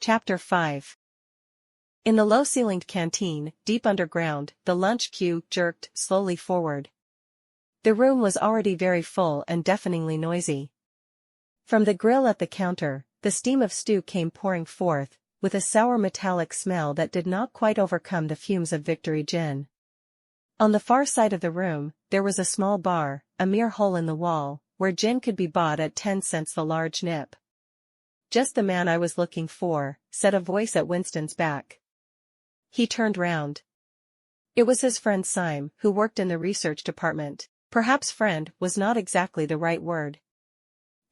Chapter 5. In the low-ceilinged canteen, deep underground, the lunch queue jerked slowly forward. The room was already very full and deafeningly noisy. From the grill at the counter, the steam of stew came pouring forth, with a sour metallic smell that did not quite overcome the fumes of Victory Gin. On the far side of the room, there was a small bar, a mere hole in the wall, where gin could be bought at 10 cents the large nip. "Just the man I was looking for," said a voice at Winston's back. He turned round. It was his friend Syme, who worked in the research department. Perhaps friend was not exactly the right word.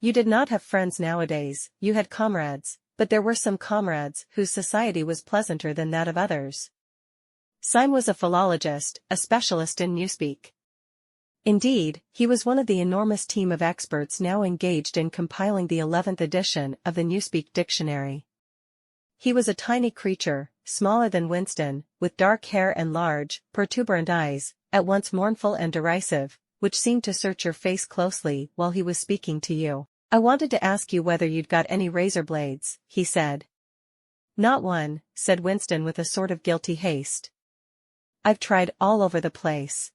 You did not have friends nowadays, you had comrades, but there were some comrades whose society was pleasanter than that of others. Syme was a philologist, a specialist in newspeak. Indeed, he was one of the enormous team of experts now engaged in compiling the 11th edition of the Newspeak Dictionary. He was a tiny creature, smaller than Winston, with dark hair and large, protuberant eyes, at once mournful and derisive, which seemed to search your face closely while he was speaking to you. "I wanted to ask you whether you'd got any razor blades," he said. "Not one," said Winston with a sort of guilty haste. "I've tried all over the place.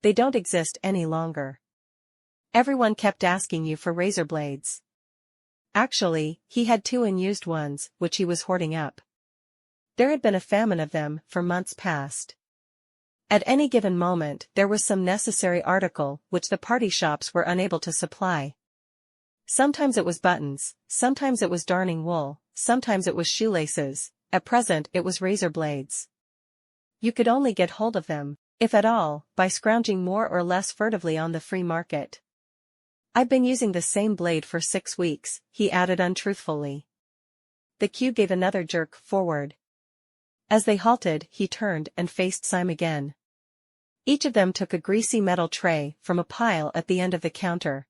They don't exist any longer. Everyone kept asking you for razor blades." Actually, he had 2 unused ones, which he was hoarding up. There had been a famine of them for months past. At any given moment there was some necessary article which the party shops were unable to supply. Sometimes it was buttons, sometimes it was darning wool, sometimes it was shoelaces, at present it was razor blades. You could only get hold of them, if at all, by scrounging more or less furtively on the free market. "I've been using the same blade for 6 weeks, he added untruthfully. The queue gave another jerk forward. As they halted, he turned and faced Syme again. Each of them took a greasy metal tray from a pile at the end of the counter.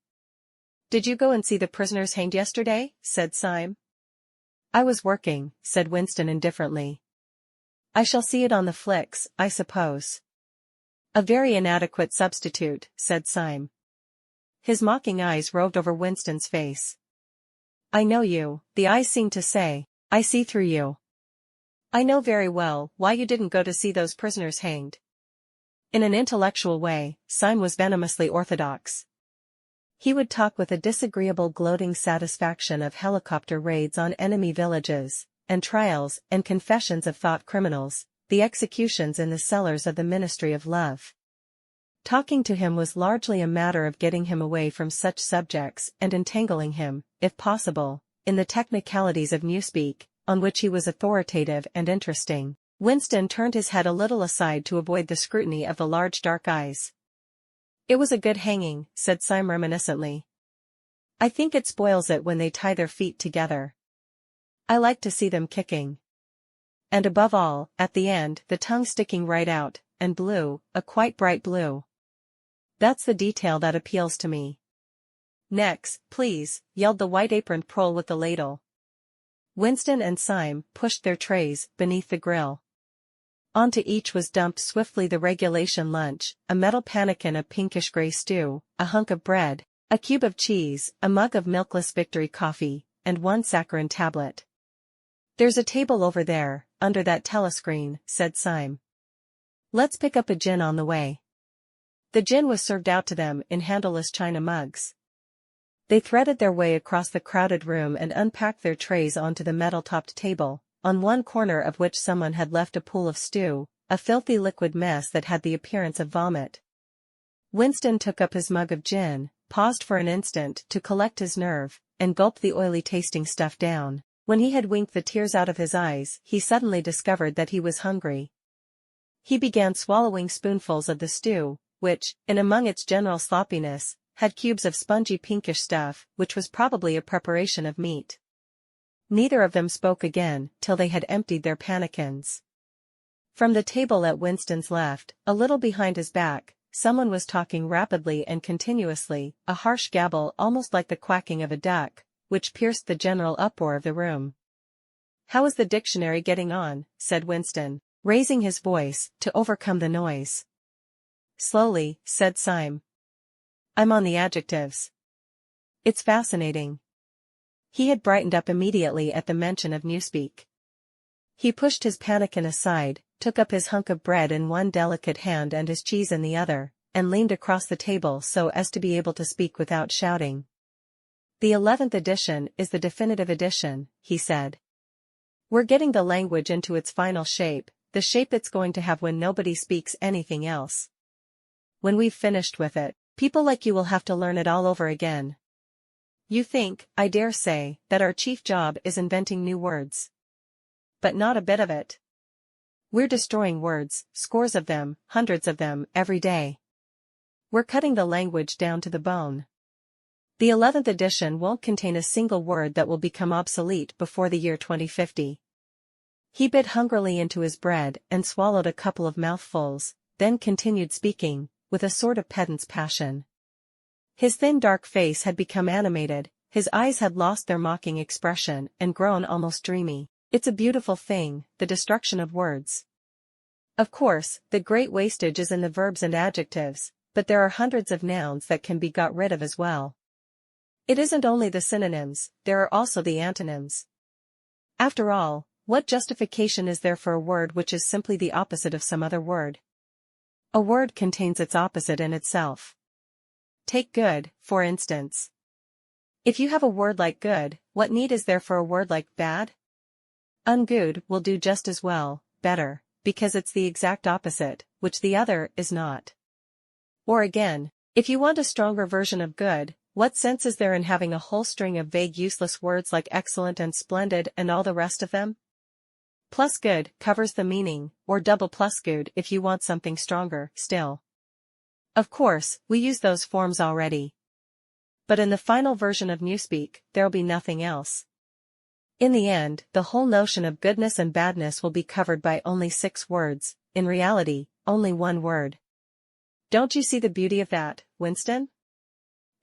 "Did you go and see the prisoners hanged yesterday?" said Syme. "I was working," said Winston indifferently. "I shall see it on the flicks, I suppose." "A very inadequate substitute," said Syme. His mocking eyes roved over Winston's face. "I know you," the eyes seemed to say. "I see through you. I know very well why you didn't go to see those prisoners hanged." In an intellectual way, Syme was venomously orthodox. He would talk with a disagreeable gloating satisfaction of helicopter raids on enemy villages, and trials and confessions of thought criminals, the executions in the cellars of the Ministry of Love. Talking to him was largely a matter of getting him away from such subjects and entangling him, if possible, in the technicalities of newspeak, on which he was authoritative and interesting. Winston turned his head a little aside to avoid the scrutiny of the large dark eyes. "It was a good hanging," said Syme reminiscently. "I think it spoils it when they tie their feet together. I like to see them kicking. And above all, at the end, the tongue sticking right out, and blue, a quite bright blue. That's the detail that appeals to me." "Next, please," yelled the white-aproned prole with the ladle. Winston and Syme pushed their trays beneath the grill. Onto each was dumped swiftly the regulation lunch, a metal pannikin of pinkish-gray stew, a hunk of bread, a cube of cheese, a mug of milkless Victory coffee, and 1 saccharin tablet. "There's a table over there, under that telescreen," said Syme. "Let's pick up a gin on the way." The gin was served out to them in handleless china mugs. They threaded their way across the crowded room and unpacked their trays onto the metal-topped table, on one corner of which someone had left a pool of stew, a filthy liquid mess that had the appearance of vomit. Winston took up his mug of gin, paused for an instant to collect his nerve, and gulped the oily-tasting stuff down. When he had winked the tears out of his eyes, he suddenly discovered that he was hungry. He began swallowing spoonfuls of the stew, which, in among its general sloppiness, had cubes of spongy pinkish stuff, which was probably a preparation of meat. Neither of them spoke again till they had emptied their pannikins. From the table at Winston's left, a little behind his back, someone was talking rapidly and continuously, a harsh gabble almost like the quacking of a duck, which pierced the general uproar of the room. "How is the dictionary getting on?" said Winston, raising his voice to overcome the noise. "Slowly," said Syme. "I'm on the adjectives. It's fascinating. He had brightened up immediately at the mention of Newspeak. He pushed his pannikin aside, took up his hunk of bread in one delicate hand and his cheese in the other, and leaned across the table so as to be able to speak without shouting. "The 11th edition is the definitive edition," he said. "We're getting the language into its final shape, the shape it's going to have when nobody speaks anything else. When we've finished with it, people like you will have to learn it all over again. You think, I dare say, that our chief job is inventing new words. But not a bit of it. We're destroying words, scores of them, hundreds of them, every day. We're cutting the language down to the bone. The 11th edition won't contain a single word that will become obsolete before the year 2050. He bit hungrily into his bread and swallowed a couple of mouthfuls, then continued speaking, with a sort of pedant's passion. His thin dark face had become animated, his eyes had lost their mocking expression and grown almost dreamy. It's a beautiful thing, the destruction of words. Of course, the great wastage is in the verbs and adjectives, but there are hundreds of nouns that can be got rid of as well. It isn't only the synonyms, there are also the antonyms. After all, what justification is there for a word which is simply the opposite of some other word? A word contains its opposite in itself. Take good, for instance. If you have a word like good, what need is there for a word like bad? Ungood will do just as well, better, because it's the exact opposite, which the other is not. Or again, if you want a stronger version of good, what sense is there in having a whole string of vague useless words like excellent and splendid and all the rest of them? Plus good covers the meaning, or double plus good if you want something stronger, still. Of course, we use those forms already. But in the final version of Newspeak, there'll be nothing else. In the end, the whole notion of goodness and badness will be covered by only 6 words, in reality, only 1 word. Don't you see the beauty of that, Winston?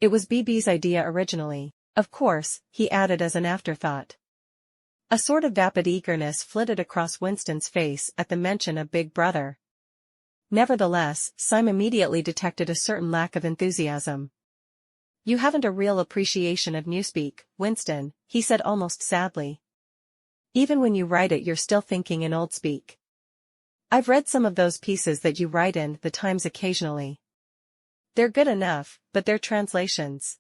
It was BB's idea originally, of course, he added as an afterthought. A sort of vapid eagerness flitted across Winston's face at the mention of Big Brother. Nevertheless, Syme immediately detected a certain lack of enthusiasm. "You haven't a real appreciation of Newspeak, Winston," he said almost sadly. "Even when you write it you're still thinking in old speak. I've read some of those pieces that you write in the Times occasionally. They're good enough, but they're translations.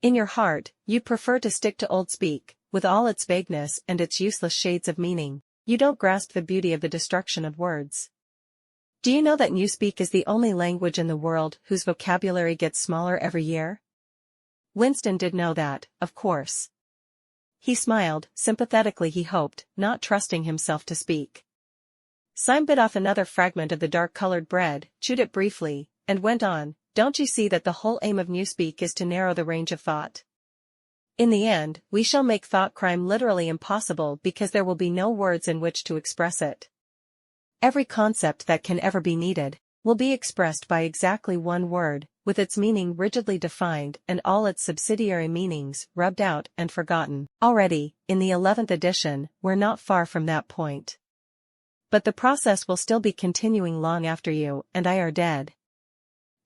In your heart, you'd prefer to stick to old speak, with all its vagueness and its useless shades of meaning. You don't grasp the beauty of the destruction of words. Do you know that Newspeak is the only language in the world whose vocabulary gets smaller every year?" Winston did know that, of course. He smiled, sympathetically he hoped, not trusting himself to speak. Syme bit off another fragment of the dark-colored bread, chewed it briefly, and went on, "Don't you see that the whole aim of Newspeak is to narrow the range of thought? In the end, we shall make thought crime literally impossible because there will be no words in which to express it. Every concept that can ever be needed will be expressed by exactly 1 word, with its meaning rigidly defined and all its subsidiary meanings rubbed out and forgotten. Already, in the 11th edition, we're not far from that point. But the process will still be continuing long after you and I are dead.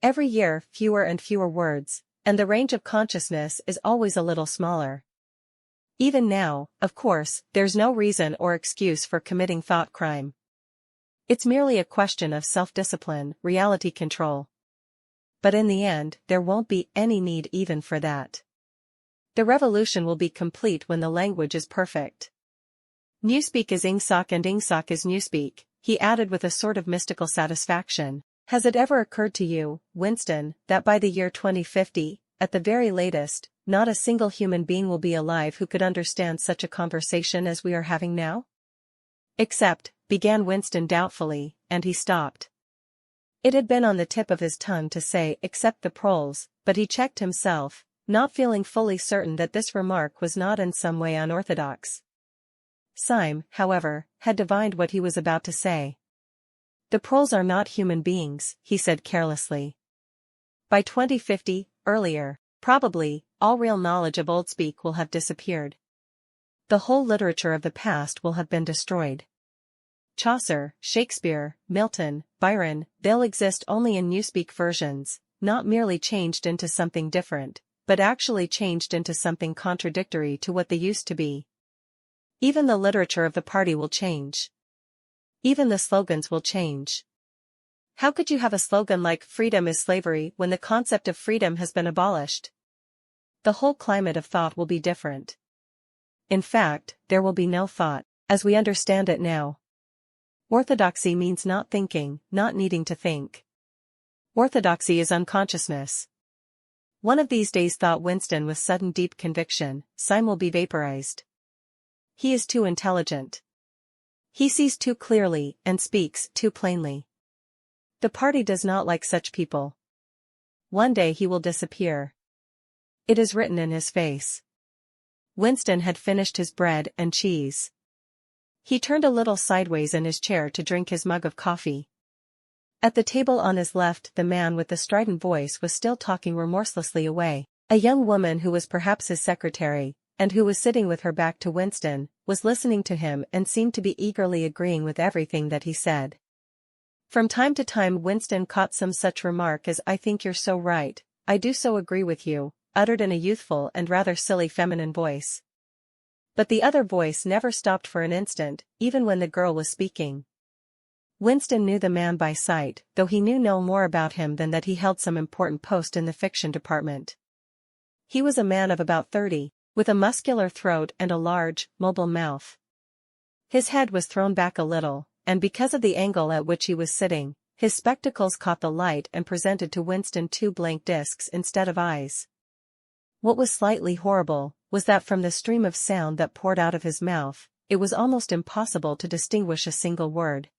Every year, fewer and fewer words, and the range of consciousness is always a little smaller. Even now, of course, there's no reason or excuse for committing thought crime. It's merely a question of self-discipline, reality control. But in the end, there won't be any need even for that. The revolution will be complete when the language is perfect. Newspeak is Ingsoc and Ingsoc is Newspeak, he added with a sort of mystical satisfaction. Has it ever occurred to you, Winston, that by the year 2050, at the very latest, not a single human being will be alive who could understand such a conversation as we are having now? Except, began Winston doubtfully, and he stopped. It had been on the tip of his tongue to say except the proles, but he checked himself, not feeling fully certain that this remark was not in some way unorthodox. Syme, however, had divined what he was about to say. The proles are not human beings, he said carelessly. By 2050, earlier, probably, all real knowledge of Old Speak will have disappeared. The whole literature of the past will have been destroyed. Chaucer, Shakespeare, Milton, Byron, they'll exist only in Newspeak versions, not merely changed into something different, but but actually changed into something contradictory to what they used to be. Even the literature of the party will change. Even the slogans will change. How could you have a slogan like "Freedom is slavery" when the concept of freedom has been abolished? The whole climate of thought will be different. In fact, there will be no thought, as we understand it now. Orthodoxy means not thinking, not needing to think. Orthodoxy is unconsciousness. One of these days, thought Winston with sudden deep conviction, Syme will be vaporized. He is too intelligent. He sees too clearly and speaks too plainly. The party does not like such people. One day he will disappear. It is written in his face. Winston had finished his bread and cheese. He turned a little sideways in his chair to drink his mug of coffee. At the table on his left, the man with the strident voice was still talking remorselessly away. A young woman who was perhaps his secretary, and who was sitting with her back to Winston, was listening to him and seemed to be eagerly agreeing with everything that he said. From time to time Winston caught some such remark as "I think you're so right, I do so agree with you," uttered in a youthful and rather silly feminine voice. But the other voice never stopped for an instant, even when the girl was speaking. Winston knew the man by sight, though he knew no more about him than that he held some important post in the fiction department. He was a man of about 30, with a muscular throat and a large, mobile mouth. His head was thrown back a little, and because of the angle at which he was sitting, his spectacles caught the light and presented to Winston two blank discs instead of eyes. What was slightly horrible was that from the stream of sound that poured out of his mouth, it was almost impossible to distinguish a single word.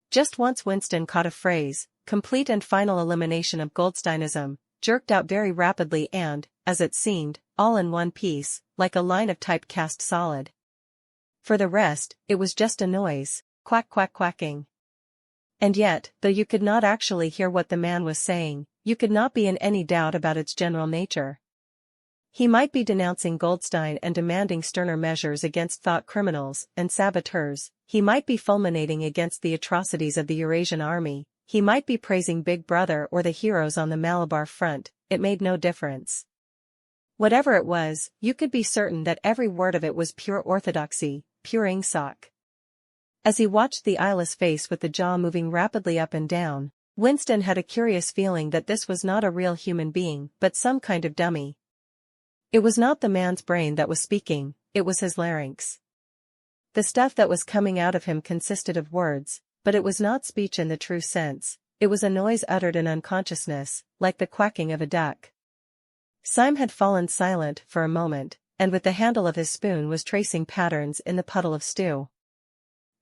Just once Winston caught a phrase, "complete and final elimination of Goldsteinism," jerked out very rapidly and, as it seemed, all in one piece, like a line of type cast solid. For the rest, it was just a noise, quack quack quacking. And yet, though you could not actually hear what the man was saying, you could not be in any doubt about its general nature. He might be denouncing Goldstein and demanding sterner measures against thought criminals and saboteurs, he might be fulminating against the atrocities of the Eurasian army, he might be praising Big Brother or the heroes on the Malabar front, it made no difference. Whatever it was, you could be certain that every word of it was pure orthodoxy, pure Ingsoc. As he watched the eyeless face with the jaw moving rapidly up and down, Winston had a curious feeling that this was not a real human being but some kind of dummy. It was not the man's brain that was speaking, it was his larynx. The stuff that was coming out of him consisted of words, but it was not speech in the true sense, it was a noise uttered in unconsciousness, like the quacking of a duck. Syme had fallen silent for a moment, and with the handle of his spoon was tracing patterns in the puddle of stew.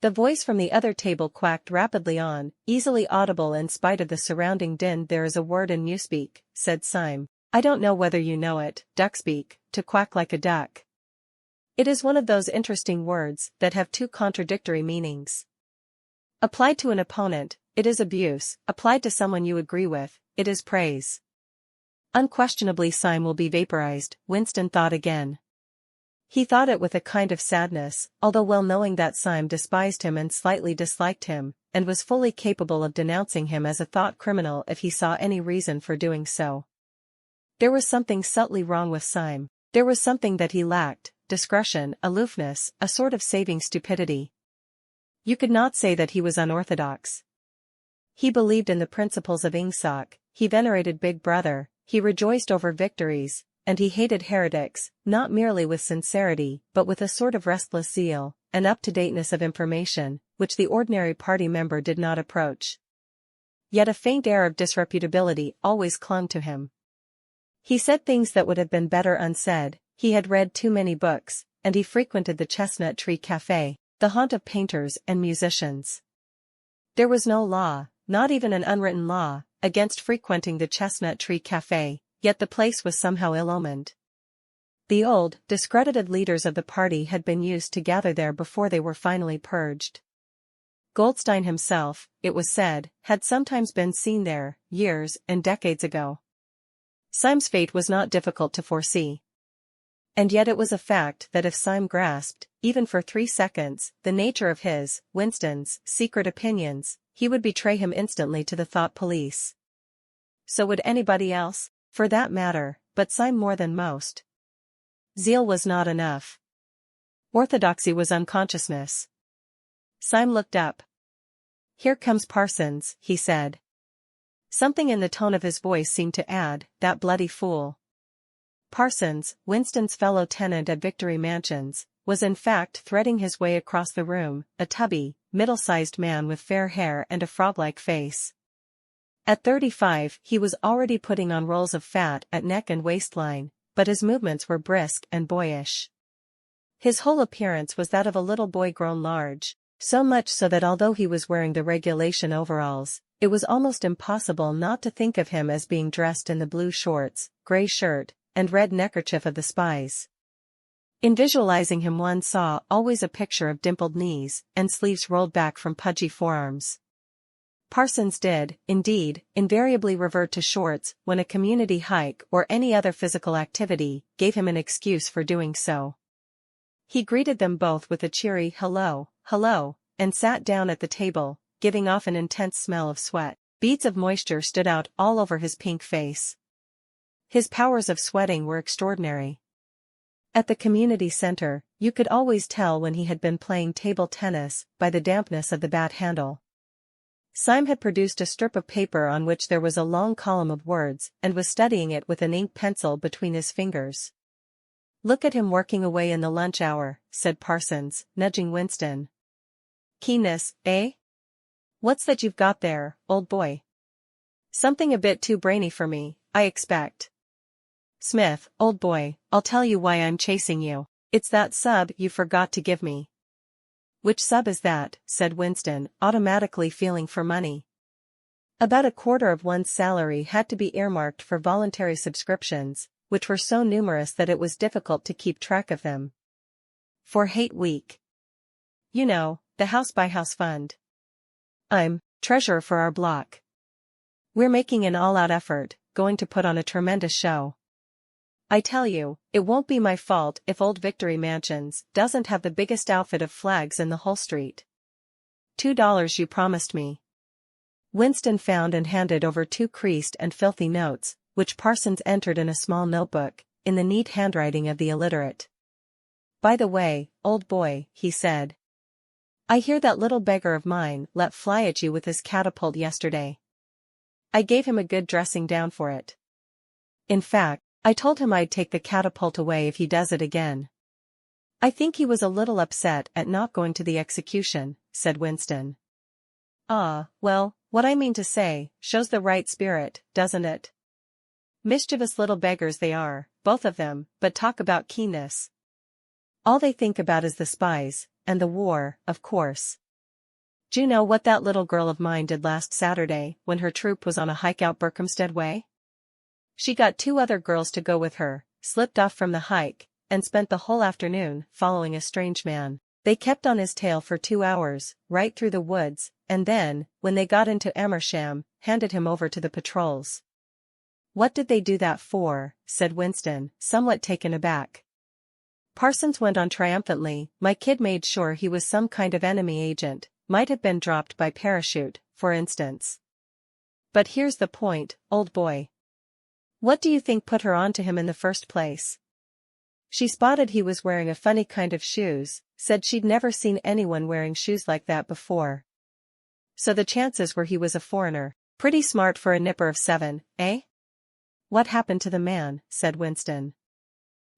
The voice from the other table quacked rapidly on, easily audible in spite of the surrounding din. "There is a word in Newspeak," said Syme. "I don't know whether you know it, duckspeak, to quack like a duck. It is one of those interesting words that have two contradictory meanings. Applied to an opponent, it is abuse, applied to someone you agree with, it is praise." Unquestionably Syme will be vaporized, Winston thought again. He thought it with a kind of sadness, although well knowing that Syme despised him and slightly disliked him, and was fully capable of denouncing him as a thought criminal if he saw any reason for doing so. There was something subtly wrong with Syme. There was something that he lacked, discretion, aloofness, a sort of saving stupidity. You could not say that he was unorthodox. He believed in the principles of Ingsoc, he venerated Big Brother, he rejoiced over victories, and he hated heretics, not merely with sincerity, but with a sort of restless zeal, an up-to-dateness of information, which the ordinary party member did not approach. Yet a faint air of disreputability always clung to him. He said things that would have been better unsaid, he had read too many books, and he frequented the Chestnut Tree Café, the haunt of painters and musicians. There was no law, not even an unwritten law, against frequenting the Chestnut Tree Café, yet the place was somehow ill-omened. The old, discredited leaders of the party had been used to gather there before they were finally purged. Goldstein himself, it was said, had sometimes been seen there, years and decades ago. Syme's fate was not difficult to foresee. And yet it was a fact that if Syme grasped, even for 3 seconds, the nature of his, Winston's, secret opinions, he would betray him instantly to the thought police. So would anybody else, for that matter, but Syme more than most. Zeal was not enough. Orthodoxy was unconsciousness. Syme looked up. "Here comes Parsons," he said. Something in the tone of his voice seemed to add, "That bloody fool." Parsons, Winston's fellow tenant at Victory Mansions, was in fact threading his way across the room, a tubby, middle-sized man with fair hair and a frog-like face. At 35, he was already putting on rolls of fat at neck and waistline, but his movements were brisk and boyish. His whole appearance was that of a little boy grown large, so much so that although he was wearing the regulation overalls, it was almost impossible not to think of him as being dressed in the blue shorts, grey shirt, and red neckerchief of the spies. In visualizing him one saw always a picture of dimpled knees and sleeves rolled back from pudgy forearms. Parsons did, indeed, invariably revert to shorts when a community hike or any other physical activity gave him an excuse for doing so. He greeted them both with a cheery "hello, hello," and sat down at the table, giving off an intense smell of sweat. Beads of moisture stood out all over his pink face. His powers of sweating were extraordinary. At the community center, you could always tell when he had been playing table tennis by the dampness of the bat handle. Syme had produced a strip of paper on which there was a long column of words and was studying it with an ink pencil between his fingers. "Look at him working away in the lunch hour," said Parsons, nudging Winston. "Keenness, eh? What's that you've got there, old boy? Something a bit too brainy for me, I expect." "Smith, old boy, I'll tell you why I'm chasing you. It's that sub you forgot to give me." "Which sub is that?" said Winston, automatically feeling for money. About a quarter of one's salary had to be earmarked for voluntary subscriptions, which were so numerous that it was difficult to keep track of them. "For Hate Week. You know, the house-by-house fund. I'm treasurer for our block. We're making an all-out effort, going to put on a tremendous show. I tell you, it won't be my fault if old Victory Mansions doesn't have the biggest outfit of flags in the whole street. $2 you promised me." Winston found and handed over 2 creased and filthy notes, which Parsons entered in a small notebook, in the neat handwriting of the illiterate. "By the way, old boy," he said. "I hear that little beggar of mine let fly at you with his catapult yesterday. I gave him a good dressing down for it. In fact, I told him I'd take the catapult away if he does it again." "I think he was a little upset at not going to the execution," said Winston. "Ah, well, what I mean to say, shows the right spirit, doesn't it? Mischievous little beggars they are, both of them, but talk about keenness. All they think about is the spies, and the war, of course. Do you know what that little girl of mine did last Saturday when her troop was on a hike out Berkhamsted way? She got 2 other girls to go with her, slipped off from the hike, and spent the whole afternoon following a strange man. They kept on his tail for 2 hours, right through the woods, and then, when they got into Amersham, handed him over to the patrols." "What did they do that for?" said Winston, somewhat taken aback. Parsons went on triumphantly. "My kid made sure he was some kind of enemy agent, might have been dropped by parachute, for instance. But here's the point, old boy. What do you think put her on to him in the first place? She spotted he was wearing a funny kind of shoes, said she'd never seen anyone wearing shoes like that before. So the chances were he was a foreigner. Pretty smart for a nipper of 7, eh?" "What happened to the man?" said Winston.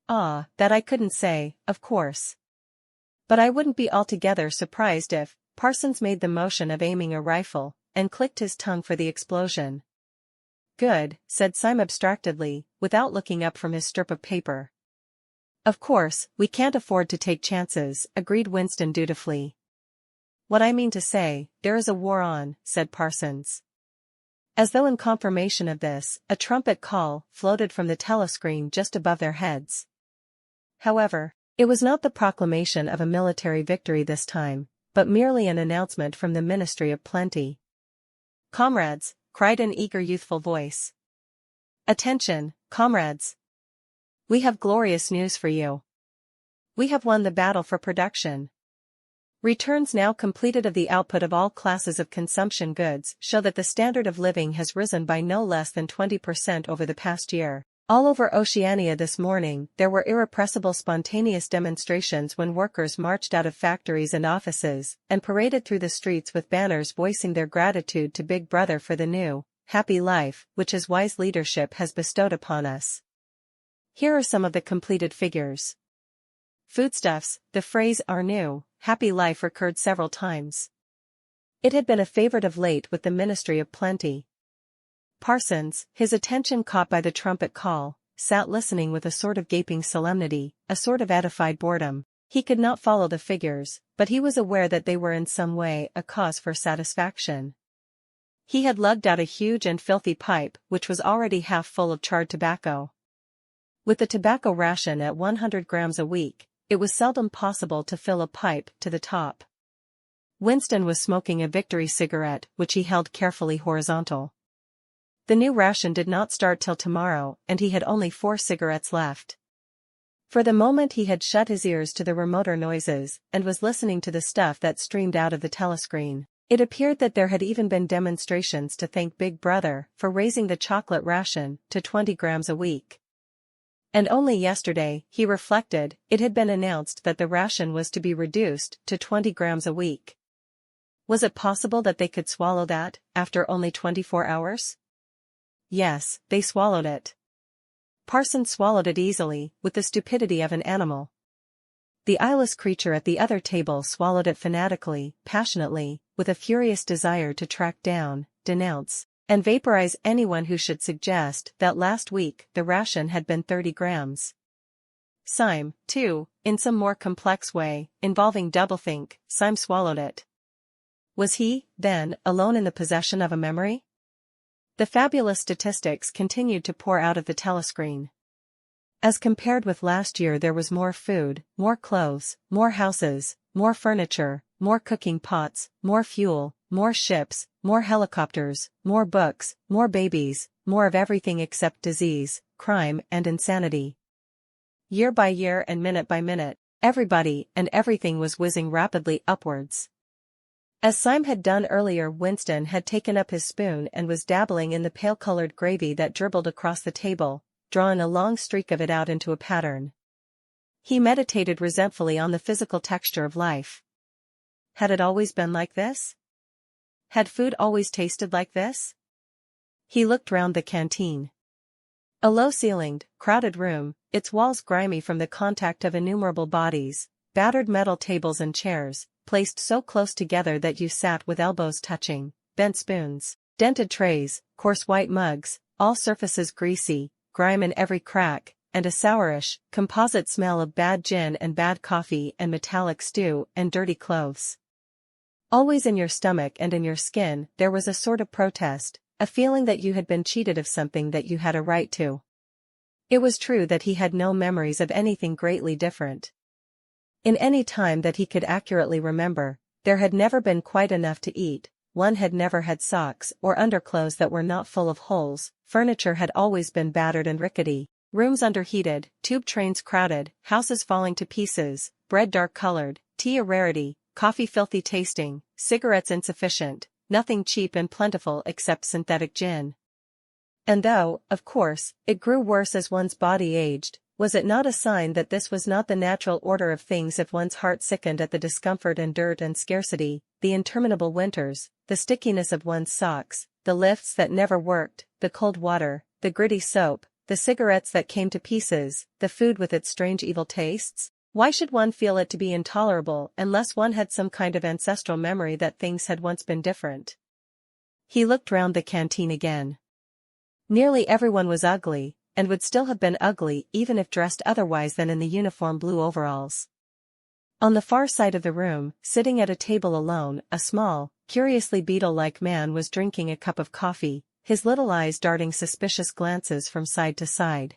"Ah, that I couldn't say, of course. But I wouldn't be altogether surprised if..." Parsons made the motion of aiming a rifle, and clicked his tongue for the explosion. "Good," said Syme abstractedly, without looking up from his strip of paper. "Of course, we can't afford to take chances," agreed Winston dutifully. "What I mean to say, there is a war on," said Parsons. As though in confirmation of this, a trumpet call floated from the telescreen just above their heads. However, it was not the proclamation of a military victory this time, but merely an announcement from the Ministry of Plenty. "Comrades," cried an eager youthful voice. "Attention, comrades! We have glorious news for you. We have won the battle for production. Returns now completed of the output of all classes of consumption goods show that the standard of living has risen by no less than 20% over the past year. All over Oceania this morning there were irrepressible spontaneous demonstrations when workers marched out of factories and offices and paraded through the streets with banners voicing their gratitude to Big Brother for the new, happy life which his wise leadership has bestowed upon us. Here are some of the completed figures. Foodstuffs, the phrase "our new, happy life" recurred several times. It had been a favorite of late with the Ministry of Plenty. Parsons, his attention caught by the trumpet call, sat listening with a sort of gaping solemnity, a sort of edified boredom. He could not follow the figures, but he was aware that they were in some way a cause for satisfaction. He had lugged out a huge and filthy pipe which was already half full of charred tobacco. With the tobacco ration at 100 grams a week, it was seldom possible to fill a pipe to the top. Winston was smoking a Victory cigarette which he held carefully horizontal. The new ration did not start till tomorrow and he had only 4 cigarettes left. For the moment he had shut his ears to the remoter noises and was listening to the stuff that streamed out of the telescreen. It appeared that there had even been demonstrations to thank Big Brother for raising the chocolate ration to 20 grams a week. And only yesterday, he reflected, it had been announced that the ration was to be reduced to 20 grams a week. Was it possible that they could swallow that, after only 24 hours? Yes, they swallowed it. Parsons swallowed it easily, with the stupidity of an animal. The eyeless creature at the other table swallowed it fanatically, passionately, with a furious desire to track down, denounce, and vaporize anyone who should suggest that last week the ration had been 30 grams. Syme, too, in some more complex way, involving doublethink, Syme swallowed it. Was he, then, alone in the possession of a memory? The fabulous statistics continued to pour out of the telescreen. As compared with last year there was more food, more clothes, more houses, more furniture, more cooking pots, more fuel, more ships, more helicopters, more books, more babies, more of everything except disease, crime and insanity. Year by year and minute by minute, everybody and everything was whizzing rapidly upwards. As Syme had done earlier, Winston had taken up his spoon and was dabbling in the pale-colored gravy that dribbled across the table, drawing a long streak of it out into a pattern. He meditated resentfully on the physical texture of life. Had it always been like this? Had food always tasted like this? He looked round the canteen. A low-ceilinged, crowded room, its walls grimy from the contact of innumerable bodies, battered metal tables and chairs, placed so close together that you sat with elbows touching, bent spoons, dented trays, coarse white mugs, all surfaces greasy, grime in every crack, and a sourish, composite smell of bad gin and bad coffee and metallic stew and dirty clothes. Always in your stomach and in your skin there was a sort of protest, a feeling that you had been cheated of something that you had a right to. It was true that he had no memories of anything greatly different. In any time that he could accurately remember, there had never been quite enough to eat, one had never had socks or underclothes that were not full of holes, furniture had always been battered and rickety, rooms underheated, tube trains crowded, houses falling to pieces, bread dark-colored, tea a rarity, coffee filthy tasting, cigarettes insufficient, nothing cheap and plentiful except synthetic gin. And though, of course, it grew worse as one's body aged, was it not a sign that this was not the natural order of things if one's heart sickened at the discomfort and dirt and scarcity, the interminable winters, the stickiness of one's socks, the lifts that never worked, the cold water, the gritty soap, the cigarettes that came to pieces, the food with its strange evil tastes? Why should one feel it to be intolerable unless one had some kind of ancestral memory that things had once been different? He looked round the canteen again. Nearly everyone was ugly, and would still have been ugly even if dressed otherwise than in the uniform blue overalls. On the far side of the room, sitting at a table alone, a small, curiously beetle-like man was drinking a cup of coffee, his little eyes darting suspicious glances from side to side.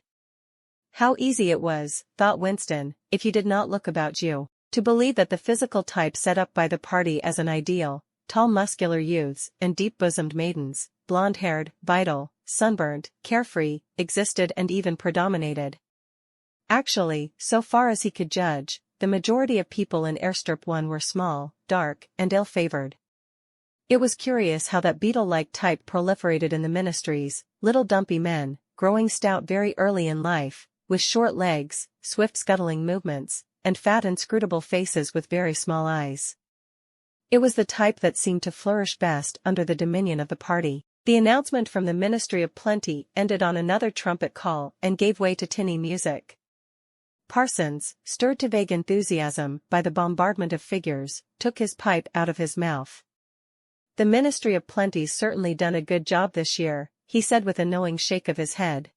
How easy it was, thought Winston, if you did not look about you, to believe that the physical type set up by the party as an ideal, tall muscular youths and deep-bosomed maidens, blonde-haired, vital, sunburnt, carefree, existed and even predominated. Actually, so far as he could judge, the majority of people in Airstrip 1 were small, dark, and ill-favored. It was curious how that beetle-like type proliferated in the ministries, little dumpy men, growing stout very early in life, with short legs, swift scuttling movements, and fat inscrutable faces with very small eyes. It was the type that seemed to flourish best under the dominion of the party. The announcement from the Ministry of Plenty ended on another trumpet call and gave way to tinny music. Parsons, stirred to vague enthusiasm by the bombardment of figures, took his pipe out of his mouth. "The Ministry of Plenty's certainly done a good job this year," he said with a knowing shake of his head.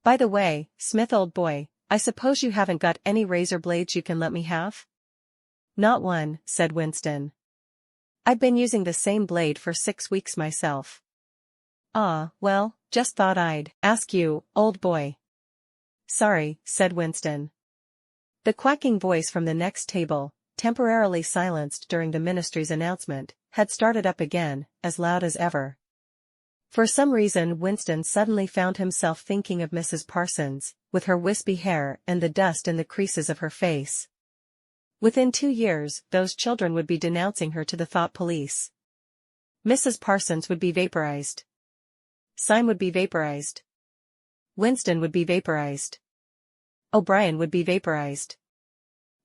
"By the way, Smith old boy, I suppose you haven't got any razor blades you can let me have?" "Not one," said Winston. "I've been using the same blade for 6 weeks myself." "Ah, well, just thought I'd ask you, old boy." "Sorry," said Winston. The quacking voice from the next table, temporarily silenced during the ministry's announcement, had started up again, as loud as ever. For some reason Winston suddenly found himself thinking of Mrs. Parsons, with her wispy hair and the dust in the creases of her face. Within 2 years, those children would be denouncing her to the thought police. Mrs. Parsons would be vaporized. Syme would be vaporized. Winston would be vaporized. O'Brien would be vaporized.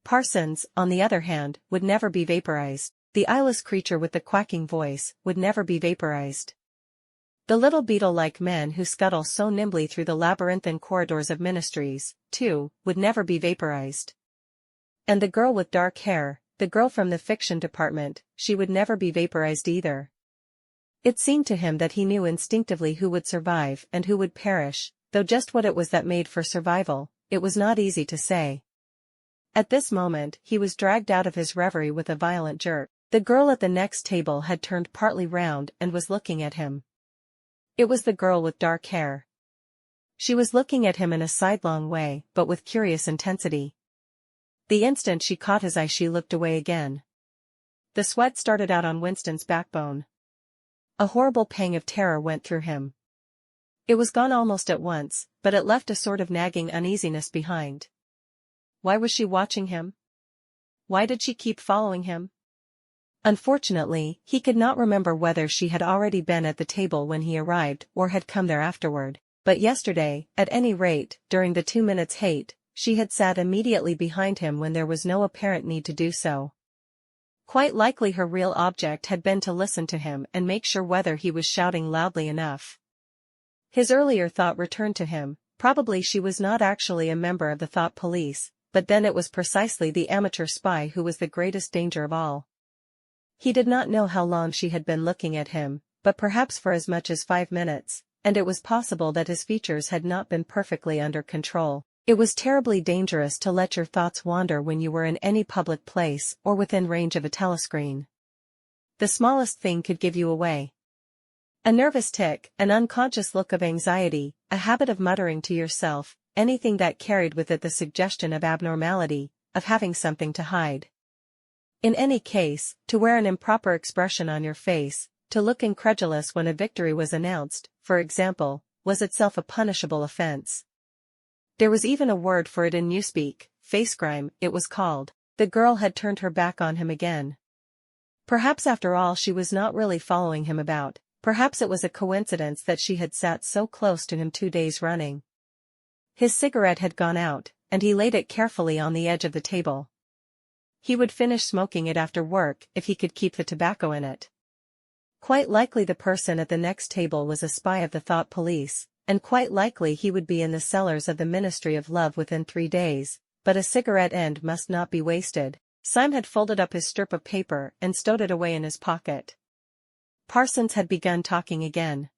Parsons, on the other hand, would never be vaporized. The eyeless creature with the quacking voice would never be vaporized. The little beetle-like men who scuttle so nimbly through the labyrinthine corridors of ministries, too, would never be vaporized. And the girl with dark hair, the girl from the fiction department, she would never be vaporized either. It seemed to him that he knew instinctively who would survive and who would perish, though just what it was that made for survival, it was not easy to say. At this moment he was dragged out of his reverie with a violent jerk. The girl at the next table had turned partly round and was looking at him. It was the girl with dark hair. She was looking at him in a sidelong way, but with curious intensity. The instant she caught his eye she looked away again. The sweat started out on Winston's backbone. A horrible pang of terror went through him. It was gone almost at once, but it left a sort of nagging uneasiness behind. Why was she watching him? Why did she keep following him? Unfortunately, he could not remember whether she had already been at the table when he arrived or had come there afterward, but yesterday, at any rate, during the 2 minutes' hate, she had sat immediately behind him when there was no apparent need to do so. Quite likely her real object had been to listen to him and make sure whether he was shouting loudly enough. His earlier thought returned to him, probably she was not actually a member of the thought police, but then it was precisely the amateur spy who was the greatest danger of all. He did not know how long she had been looking at him, but perhaps for as much as 5 minutes, and it was possible that his features had not been perfectly under control. It was terribly dangerous to let your thoughts wander when you were in any public place or within range of a telescreen. The smallest thing could give you away. A nervous tic, an unconscious look of anxiety, a habit of muttering to yourself, anything that carried with it the suggestion of abnormality, of having something to hide. In any case, to wear an improper expression on your face, to look incredulous when a victory was announced, for example, was itself a punishable offense. There was even a word for it in newspeak, facegrime, it was called. The girl had turned her back on him again. Perhaps after all she was not really following him about, perhaps it was a coincidence that she had sat so close to him 2 days running. His cigarette had gone out, and he laid it carefully on the edge of the table. He would finish smoking it after work if he could keep the tobacco in it. Quite likely the person at the next table was a spy of the thought police, and quite likely he would be in the cellars of the Ministry of Love within 3 days, but a cigarette end must not be wasted. Syme had folded up his strip of paper and stowed it away in his pocket. Parsons had begun talking again.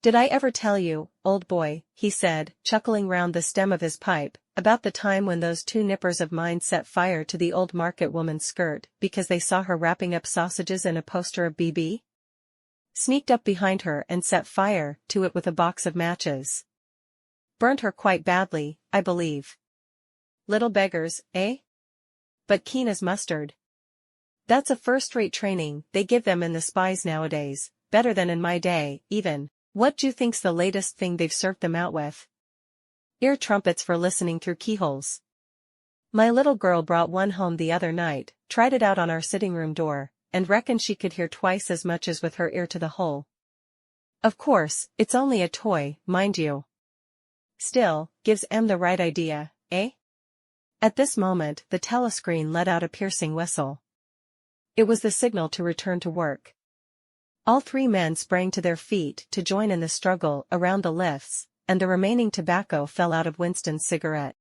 "Did I ever tell you, old boy," he said, chuckling round the stem of his pipe, "about the time when those 2 nippers of mine set fire to the old market woman's skirt because they saw her wrapping up sausages in a poster of BB? Sneaked up behind her and set fire to it with a box of matches. Burnt her quite badly, I believe. Little beggars, eh? But keen as mustard. That's a first-rate training they give them in the spies nowadays, better than in my day, even. What d'you think's the latest thing they've served them out with? Ear trumpets for listening through keyholes. My little girl brought one home the other night, tried it out on our sitting room door, and reckoned she could hear twice as much as with her ear to the hole. Of course, it's only a toy, mind you. Still, gives M the right idea, eh? At this moment, the telescreen let out a piercing whistle. It was the signal to return to work. All three men sprang to their feet to join in the struggle around the lifts, and the remaining tobacco fell out of Winston's cigarette.